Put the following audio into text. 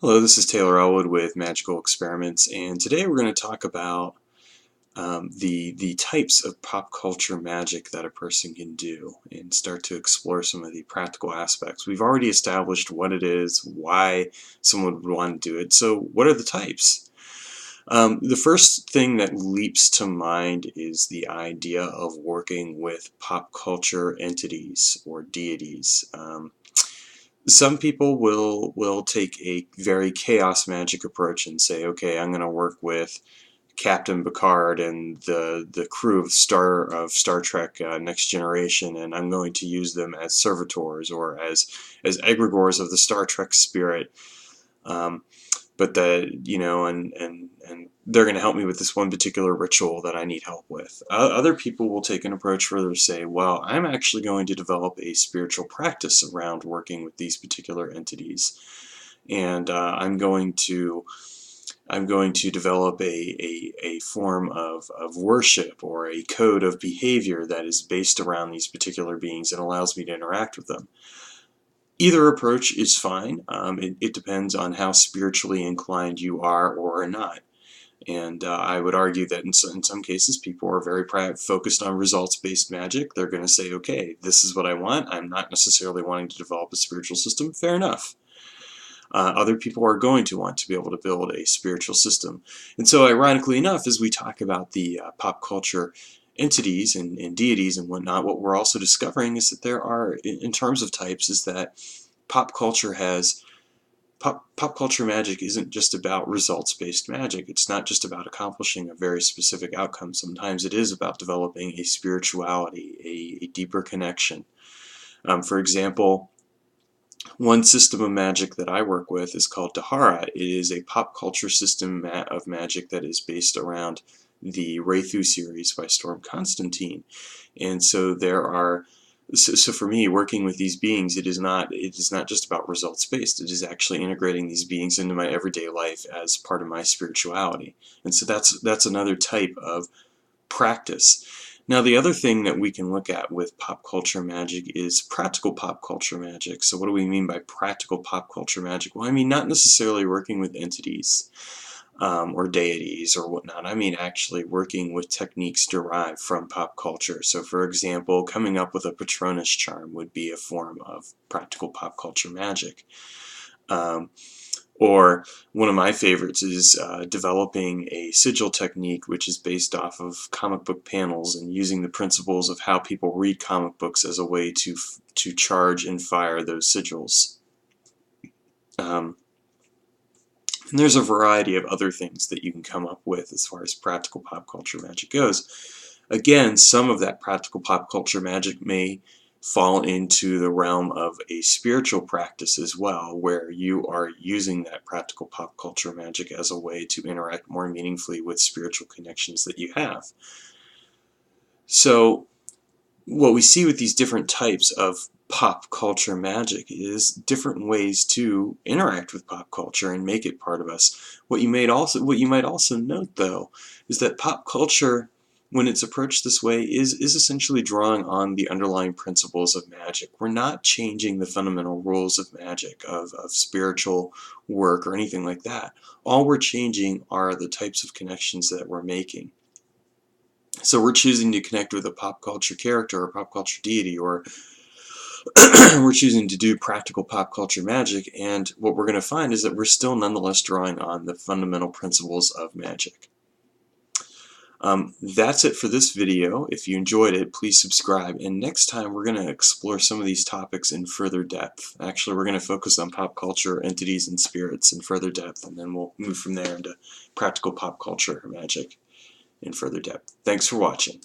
Hello, this is Taylor Ellwood with Magical Experiments, and today we're going to talk about the types of pop culture magic that a person can do and start to explore some of the practical aspects. We've already established what it is, why someone would want to do it, so what are the types? The first thing that leaps to mind is the idea of working with pop culture entities or deities. Some people will take a very chaos magic approach and say, okay, I'm going to work with Captain Picard and the crew of Star Trek Next Generation, and I'm going to use them as servitors or as egregores of the Star Trek spirit. But and they're going to help me with this one particular ritual that I need help with. Other people will take an approach further to say, well, I'm actually going to develop a spiritual practice around working with these particular entities, and I'm going to develop a form of worship or a code of behavior that is based around these particular beings and allows me to interact with them. Either approach is fine. It depends on how spiritually inclined you are or are not. And I would argue that in some cases people are very focused on results-based magic. They're going to say, okay, this is what I want. I'm not necessarily wanting to develop a spiritual system. Fair enough. Other people are going to want to be able to build a spiritual system. And so ironically enough, as we talk about the pop culture entities and deities and whatnot, what we're also discovering is that there are, in terms of types, is that pop culture magic isn't just about results-based magic. It's not just about accomplishing a very specific outcome. Sometimes it is about developing a spirituality, a deeper connection. For example, one system of magic that I work with is called Dahara. It is a pop culture system of magic that is based around the Wraithu series by Storm Constantine. And so so for me, working with these beings, it is not just about results based. It is actually integrating these beings into my everyday life as part of my spirituality. And so that's another type of practice. Now, the other thing that we can look at with pop culture magic is practical pop culture magic. So what do we mean by practical pop culture magic? Well, I mean not necessarily working with entities or deities or whatnot. I mean actually working with techniques derived from pop culture. So for example, coming up with a Patronus charm would be a form of practical pop culture magic. Or one of my favorites is developing a sigil technique, which is based off of comic book panels and using the principles of how people read comic books as a way to charge and fire those sigils. And there's a variety of other things that you can come up with as far as practical pop culture magic goes. Again, some of that practical pop culture magic may fall into the realm of a spiritual practice as well, where you are using that practical pop culture magic as a way to interact more meaningfully with spiritual connections that you have. So what we see with these different types of pop culture magic is different ways to interact with pop culture and make it part of us. What you might also note, though, is that pop culture, when it's approached this way, is essentially drawing on the underlying principles of magic. We're not changing the fundamental rules of magic, of spiritual work or anything like that. All we're changing are the types of connections that we're making. So we're choosing to connect with a pop culture character or pop culture deity, or we're choosing to do practical pop culture magic, and what we're going to find is that we're still nonetheless drawing on the fundamental principles of magic. That's it for this video. If you enjoyed it, please subscribe, and next time we're going to explore some of these topics in further depth. Actually, we're going to focus on pop culture, entities, and spirits in further depth, and then we'll move from there into practical pop culture magic in further depth. Thanks for watching.